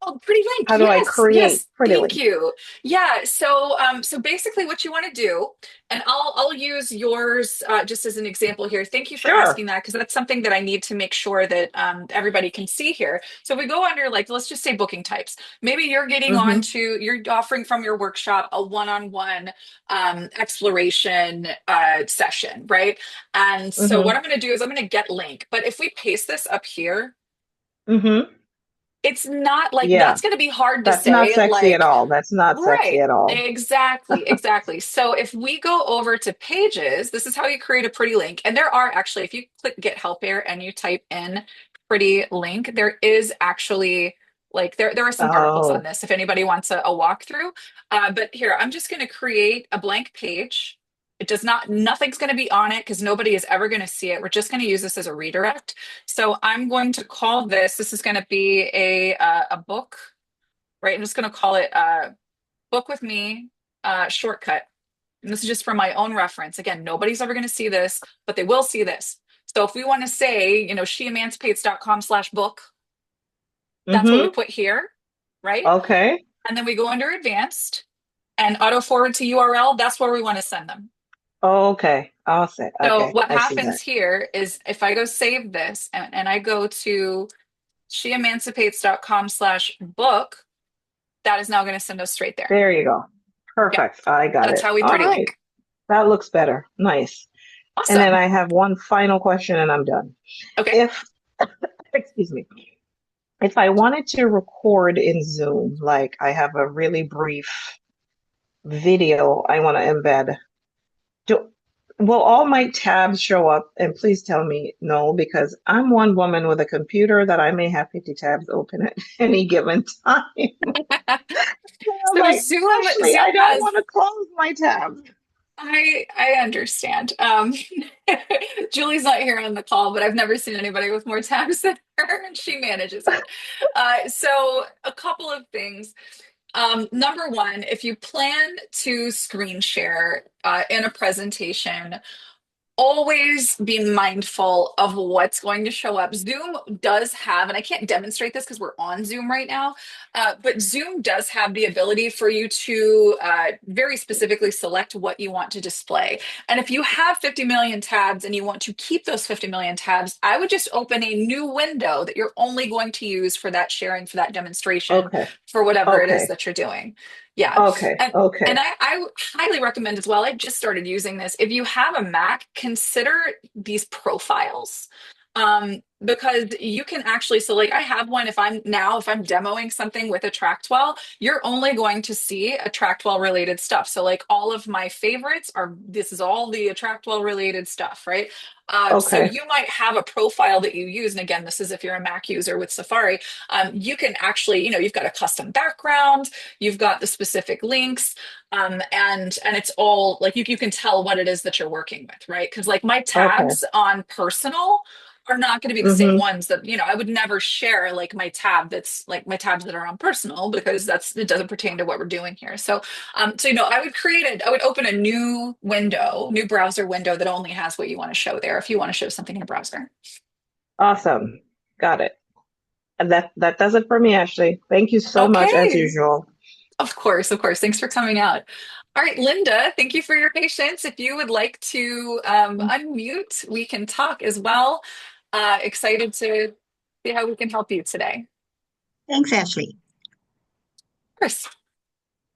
Oh, pretty link. How do I Yes, create yes. pretty Thank link? you. Yeah. So basically, what you want to do, and I'll use yours just as an example here. Thank you for Sure. asking that because that's something that I need to make sure that everybody can see here. So if we go under like let's just say booking types. Maybe you're getting on Mm-hmm. to you're offering from your workshop a one-on-one exploration session, right? And so what Mm-hmm. I'm going to do is I'm going to get link. But if we paste this up here Mm-hmm. it's not like Yeah. that's going to be hard to That's not say sexy at like all. That's not sexy right, at all. exactly, exactly. So if we go over to pages, this is how you create a pretty link. And there are actually, if you click get help here and you type in pretty link, there is actually like there are some articles on Oh, this if anybody wants a walkthrough. But here, I'm just going to create a blank page. It does not, nothing's going to be on it because nobody is ever going to see it. We're just going to use this as a redirect. So I'm going to call this is going to be a book, right? I'm just going to call it book with me shortcut. And this is just for my own reference. Again, nobody's ever going to see this, but they will see this. So if we want to say, sheemancipates.com/book, that's what we mm-hmm. put here, right? Okay. And then we go under advanced and auto forward to URL. That's where we want to send them. Okay. I'll say. So Okay. what I see happens that. here is if I go save this and I go to sheemancipates.com/book, that is now going to send us straight there. There you go. Yeah, Perfect. I got that's it. how we All pretty right. link. That looks better. Nice. And then Awesome. I have one final question and I'm done. Okay. If, excuse me, if I wanted to record in Zoom, like I have a really brief video I want to embed, do, will all my tabs show up? And please tell me no, because I'm one woman with a computer that I may have 50 tabs open at any given time. I'm So like, Zoom Ashley, I Zoom don't has want to close my tabs. I understand. Julie's not here on the call, but I've never seen anybody with more tabs than her, and she manages it. So a couple of things. Number one, if you plan to screen share in a presentation, always be mindful of what's going to show up. Zoom does have, and I can't demonstrate this because we're on Zoom right now, but Zoom does have the ability for you to very specifically select what you want to display. And if you have 50 million tabs and you want to keep those 50 million tabs, I would just open a new window that you're only going to use for that sharing, for that demonstration, Okay. for whatever it is Okay. that you're doing. Yeah. Okay. And Okay. I highly recommend as well. I just started using this. If you have a Mac, consider these profiles. Because you can actually, so like I have one, if I'm demoing something with AttractWell, you're only going to see AttractWell related stuff. So like all of my favorites are, this is all the AttractWell related stuff, right? So Okay. you might have a profile that you use. And again, this is if you're a Mac user with Safari, you can actually, you've got a custom background, you've got the specific links, and it's all like you can tell what it is that you're working with, right? Because like my Okay. tabs on personal are not going to be the same Mm-hmm. ones that I would never share like my tab that's like my tabs that are on personal because it doesn't pertain to what we're doing here. So I would open a new browser window that only has what you want to show there if you want to show something in a browser. Awesome. Got it. And that does it for me, Ashley. Thank you so much as Okay. usual. Of course, of course. Thanks for coming out. All right, Linda, thank you for your patience. If you would like to unmute, we can talk as well. Excited to see how we can help you today. Thanks, Ashley. Of course.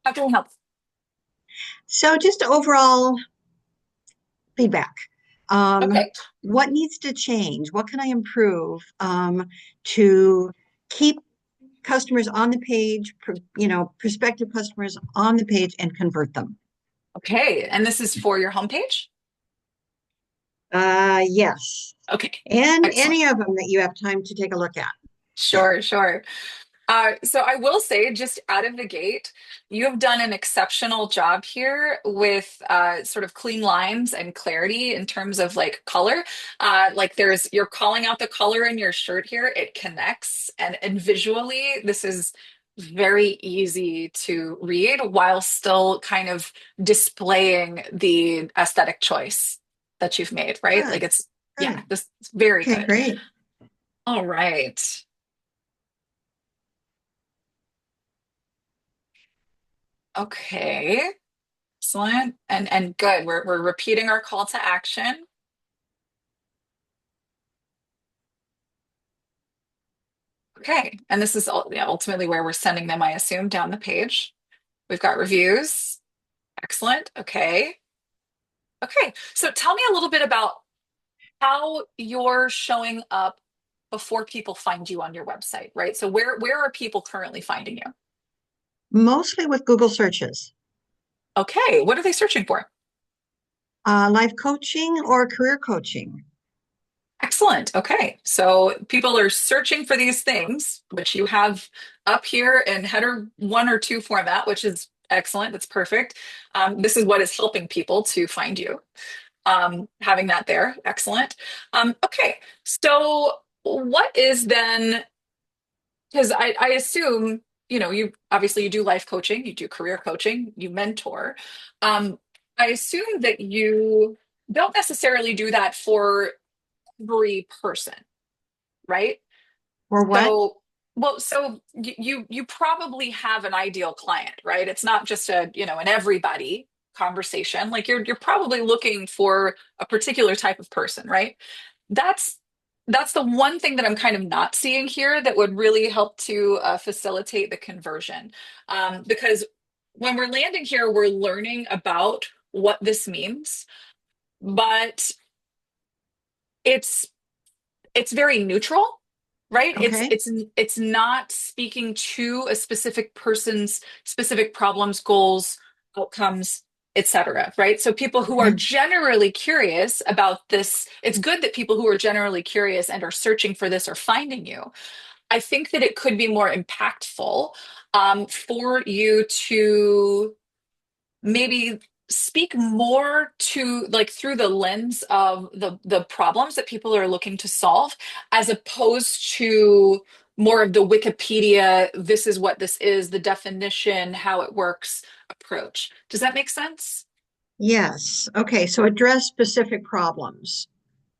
How can we help? So just overall feedback. Um, Okay. what needs to change? What can I improve to keep customers on the page, prospective customers on the page and convert them? Okay. And this is for your homepage? Yes. Okay. And Excellent. any of them that you have time to take a look at. Sure, sure. So I will say, just out of the gate, you have done an exceptional job here with sort of clean lines and clarity in terms of like color. You're calling out the color in your shirt here. It connects, and visually, this is very easy to read while still kind of displaying the aesthetic choice that you've made, right? Like Good, it's, yeah, good. this is very Okay, good. great. All right. Okay. Excellent. And good. We're repeating our call to action. Okay. And this is yeah, ultimately where we're sending them, I assume, down the page. We've got reviews. Excellent. Okay. Okay. So tell me a little bit about how you're showing up before people find you on your website, right? So where are people currently finding you? Mostly with Google searches, Okay. What are they searching for? life coaching or career coaching. Excellent. Okay. So people are searching for these things, which you have up here in header 1 or 2 format, which is excellent. That's perfect. This is what is helping people to find you. Having that there. Excellent. Okay. So what is then, because I assume, you obviously you do life coaching, you do career coaching, you mentor. Um, I assume that you don't necessarily do that for every person, right? Or what? So, well, so you probably have an ideal client, right? It's not just an everybody conversation. Like you're probably looking for a particular type of person, right? That's that's the one thing that I'm kind of not seeing here that would really help to facilitate the conversion. Because when we're landing here, we're learning about what this means, but it's it's very neutral, right? it's Okay. it's it's not speaking to a specific person's specific problems, goals, outcomes, etc., right? So people who are Mhm. generally curious about this, it's good that people who are generally curious and are searching for this are finding you. I think that it could be more impactful for you to maybe speak more to like through the lens of the problems that people are looking to solve, as opposed to more of the Wikipedia, this is what this is, the definition, how it works approach. Does that make sense? Yes. Okay. So address specific problems.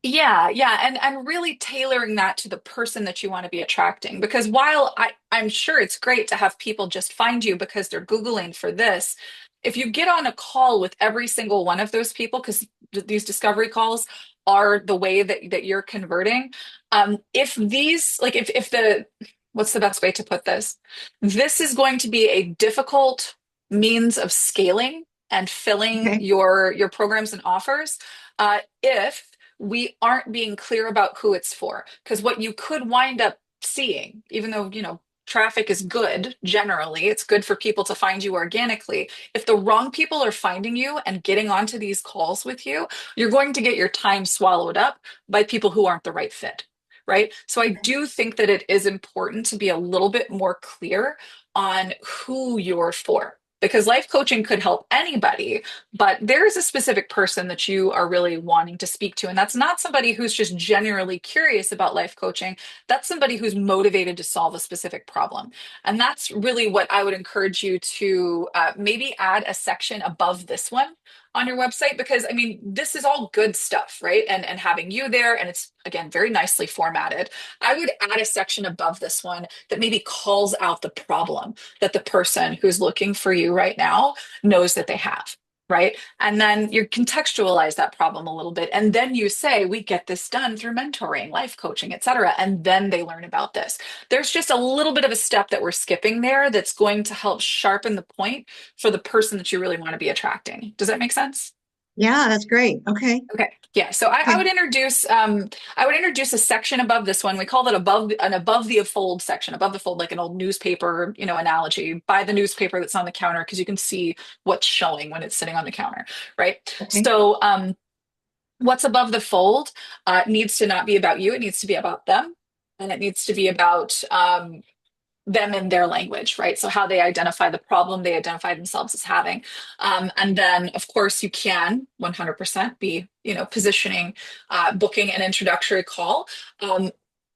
Yeah, yeah, and really tailoring that to the person that you want to be attracting. Because while I'm sure it's great to have people just find you because they're Googling for this, if you get on a call with every single one of those people, because these discovery calls are the way that you're converting, if these like if the what's the best way to put this? This is going to be a difficult means of scaling and filling Okay. your programs and offers, if we aren't being clear about who it's for. Because what you could wind up seeing, even though, traffic is good generally, it's good for people to find you organically. If the wrong people are finding you and getting onto these calls with you, you're going to get your time swallowed up by people who aren't the right fit. Right. So I do think that it is important to be a little bit more clear on who you're for. Because life coaching could help anybody, but there's a specific person that you are really wanting to speak to. And that's not somebody who's just generally curious about life coaching. That's somebody who's motivated to solve a specific problem. And that's really what I would encourage you to maybe add a section above this one on your website, because I mean, this is all good stuff, right? And having you there, and it's again very nicely formatted. I would add a section above this one that maybe calls out the problem that the person who's looking for you right now knows that they have, right? And then you contextualize that problem a little bit. And then you say, we get this done through mentoring, life coaching, et cetera. And then they learn about this. There's just a little bit of a step that we're skipping there that's going to help sharpen the point for the person that you really want to be attracting. Does that make sense? Yeah, that's great. Okay. Okay. Yeah. So I Okay. would introduce a section above this one. We call that above the fold section, above the fold, like an old newspaper, analogy. Buy the newspaper that's on the counter because you can see what's showing when it's sitting on the counter, right? Okay. So what's above the fold needs to not be about you. It needs to be about them, and it needs to be about them in their language, right? So how they identify the problem they identify themselves as having. And then, of course, you can 100% be, positioning, booking an introductory call.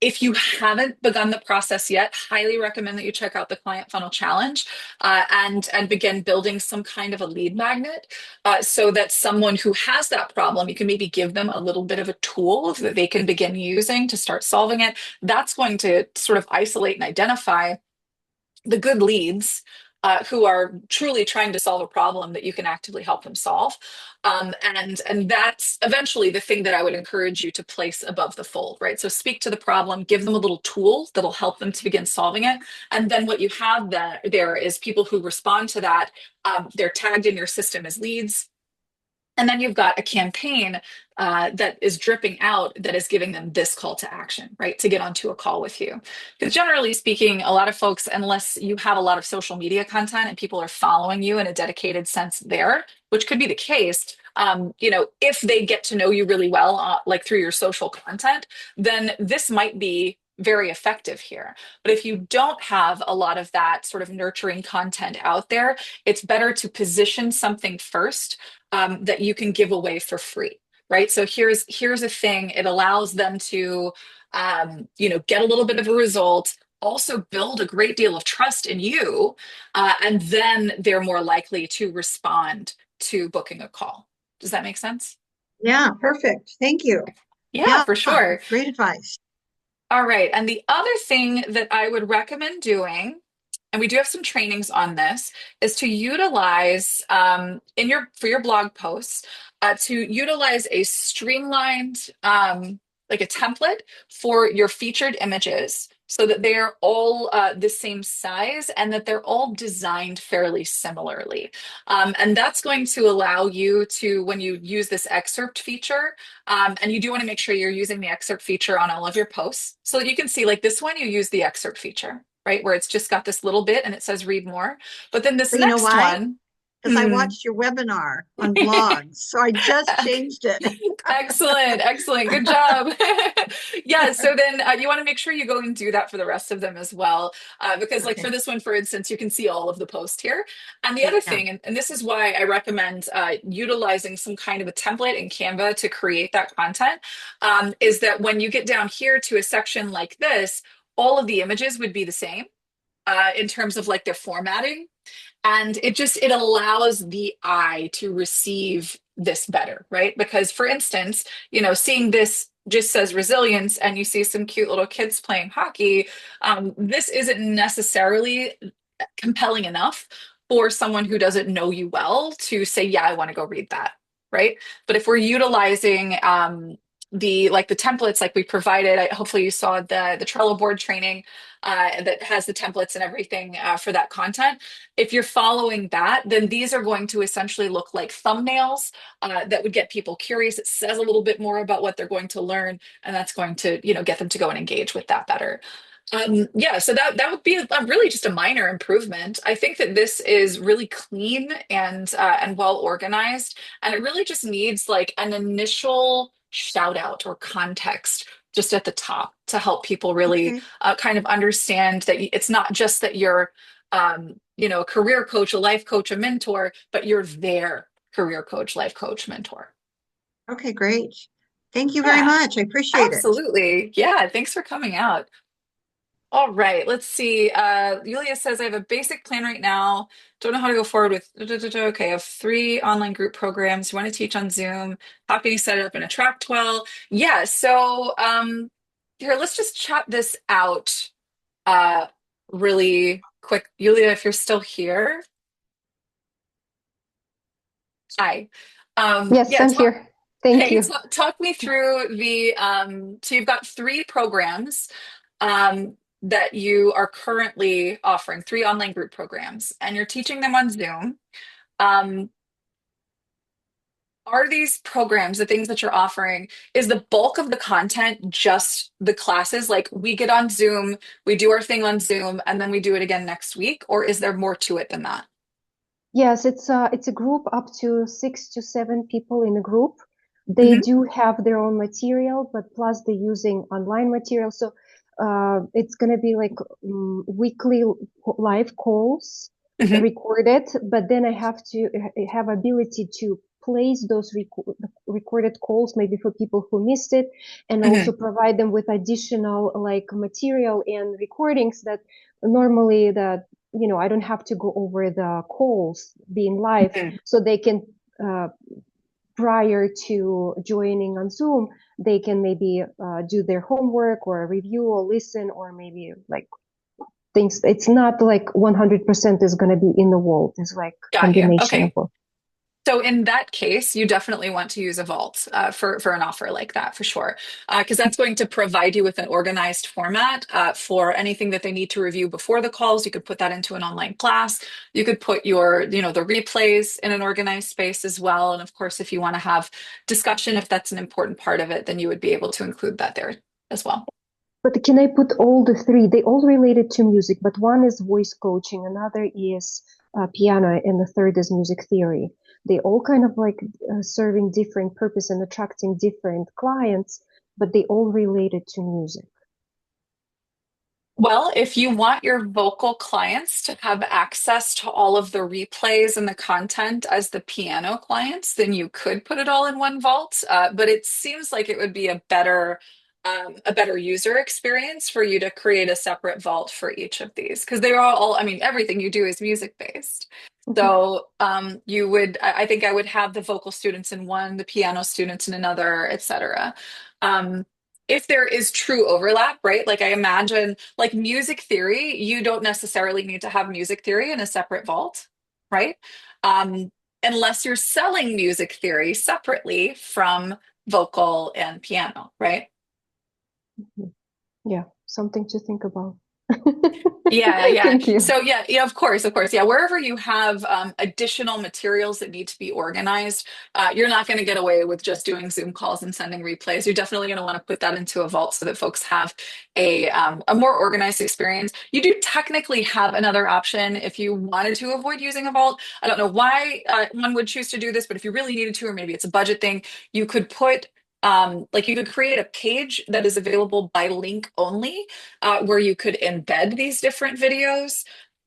If you haven't begun the process yet, highly recommend that you check out the Client Funnel Challenge and begin building some kind of a lead magnet so that someone who has that problem, you can maybe give them a little bit of a tool that they can begin using to start solving it. That's going to sort of isolate and identify the good leads who are truly trying to solve a problem that you can actively help them solve. And that's eventually the thing that I would encourage you to place above the fold, right? So speak to the problem, give them a little tool that'll help them to begin solving it. And then what you have there is people who respond to that. They're tagged in your system as leads. And then you've got a campaign that is dripping out that is giving them this call to action, right? To get onto a call with you. Because generally speaking, a lot of folks, unless you have a lot of social media content and people are following you in a dedicated sense there, which could be the case, if they get to know you really well, like through your social content, then this might be very effective here. But if you don't have a lot of that sort of nurturing content out there, it's better to position something first that you can give away for free, right? So here's a thing. It allows them to, get a little bit of a result, also build a great deal of trust in you, and then they're more likely to respond to booking a call. Does that make sense? Yeah, perfect. Thank you. Yeah, Yeah, for sure. great advice. All right. And the other thing that I would recommend doing, and we do have some trainings on this, is to utilize in your for your blog posts to utilize a streamlined like a template for your featured images so that they're all the same size and that they're all designed fairly similarly. And that's going to allow you to, when you use this excerpt feature, and you do want to make sure you're using the excerpt feature on all of your posts so that you can see, like this one, you use the excerpt feature, right? Where it's just got this little bit and it says read more. But then this But you know next why? one, Because I hmm. watched your webinar on blogs, so I just changed it. Excellent, excellent. Good job. Yeah, so then you want to make sure you go and do that for the rest of them as well. Because, like, for Okay. this one, for instance, you can see all of the post here. And the other Yeah. thing, and this is why I recommend utilizing some kind of a template in Canva to create that content, is that when you get down here to a section like this, all of the images would be the same in terms of like their formatting, and it allows the eye to receive this better, right? Because for instance, seeing this just says resilience and you see some cute little kids playing hockey, this isn't necessarily compelling enough for someone who doesn't know you well to say, yeah, I want to go read that, right? But if we're utilizing the templates like we provided, hopefully you saw the Trello board training that has the templates and everything for that content. If you're following that, then these are going to essentially look like thumbnails that would get people curious. It says a little bit more about what they're going to learn, and that's going to, get them to go and engage with that better. Yeah, so that would be really just a minor improvement. I think that this is really clean and well organized, and it really just needs like an initial shout out or context just at the top to help people really Okay. kind of understand that it's not just that you're a career coach, a life coach, a mentor, but you're their career coach, life coach, mentor. Okay, great. Thank you very Yeah, much. I appreciate it. absolutely. Yeah, thanks for coming out. All right, let's see. Yulia says, I have a basic plan right now. Don't know how to go forward with. Okay, I have 3 online group programs. You want to teach on Zoom? How can you set it up in AttractWell? Yeah, so here, let's just chat this out uh, really quick. Yulia, if you're still here, hi. Yes, Yeah, I'm here. Thank hey, you. talk me through so you've got 3 programs that you are currently offering, 3 online group programs, and you're teaching them on Zoom. Um, Are these programs, the things that you're offering, is the bulk of the content just the classes? Like we get on Zoom, we do our thing on Zoom, and then we do it again next week, or is there more to it than that? Yes, it's a group up to 6 to 7 people in a group. They Hmm. do have their own material, but plus they're using online material. So it's gonna be like weekly live calls Hmm. recorded, but then I have to have ability to place those recorded calls maybe for people who missed it, and also Hmm. provide them with additional like material and recordings that normally I don't have to go over the calls being live, Hmm. so they can, uh, prior to joining on Zoom, they can maybe do their homework or review or listen or maybe like things. It's not like 100% is going to be in the wall. It's like Got you. combination of Okay. both. So in that case, you definitely want to use a vault for an offer like that for sure, because that's going to provide you with an organized format for anything that they need to review before the calls. You could put that into an online class. You could put the replays in an organized space as well. And of course, if you want to have discussion, if that's an important part of it, then you would be able to include that there as well. But can I put all the three? They all related to music, but one is voice coaching, another is piano, and the third is music theory. They all kind of like serving different purpose and attracting different clients, but they all related to music. Well, if you want your vocal clients to have access to all of the replays and the content as the piano clients, then you could put it all in one vault. But it seems like it would be a better user experience for you to create a separate vault for each of these because they are all, I mean, everything you do is music based. Mhm. So I think I would have the vocal students in one, the piano students in another, etc. Um, if there is true overlap, right? Like I imagine, like music theory, you don't necessarily need to have music theory in a separate vault, right? Um, unless you're selling music theory separately from vocal and piano, right? Yeah, something to think about. Yeah, yeah. Thank you. So yeah, of course. Yeah, wherever you have additional materials that need to be organized, you're not going to get away with just doing Zoom calls and sending replays. You're definitely going to want to put that into a vault so that folks have a more organized experience. You do technically have another option if you wanted to avoid using a vault. I don't know why one would choose to do this, but if you really needed to, or maybe it's a budget thing, you could put like you could create a page that is available by link only where you could embed these different videos,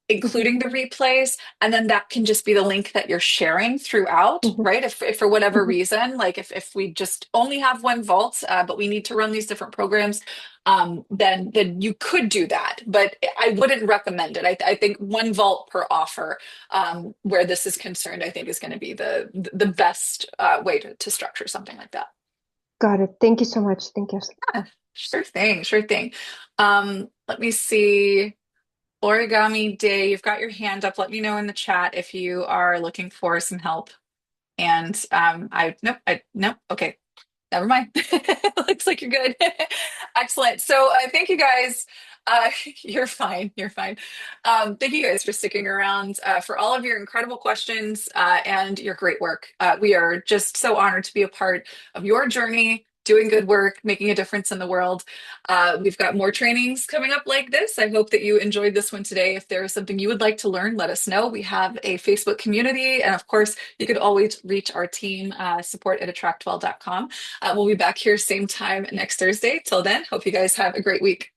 Mhm, including the replays, and then that can just be the link that you're sharing throughout, mhm, right? If for whatever mhm. reason, like if we just only have one vault, but we need to run these different programs, then you could do that. But I wouldn't recommend it. I think one vault per offer, where this is concerned, I think is going to be the best way to structure something like that. Got it. Thank you so much. Thank you. Yeah, sure thing, sure thing. Let me see. Origami Day, you've got your hand up. Let me know in the chat if you are looking for some help. And nope, okay, never mind. Looks like you're good. Excellent. So thank you guys. You're fine. You're fine. Thank you guys for sticking around, for all of your incredible questions and your great work. We are just so honored to be a part of your journey, doing good work, making a difference in the world. We've got more trainings coming up like this. I hope that you enjoyed this one today. If there is something you would like to learn, let us know. We have a Facebook community. And of course, you could always reach our team, support at attractwell.com. We'll be back here same time next Thursday. Till then, hope you guys have a great week.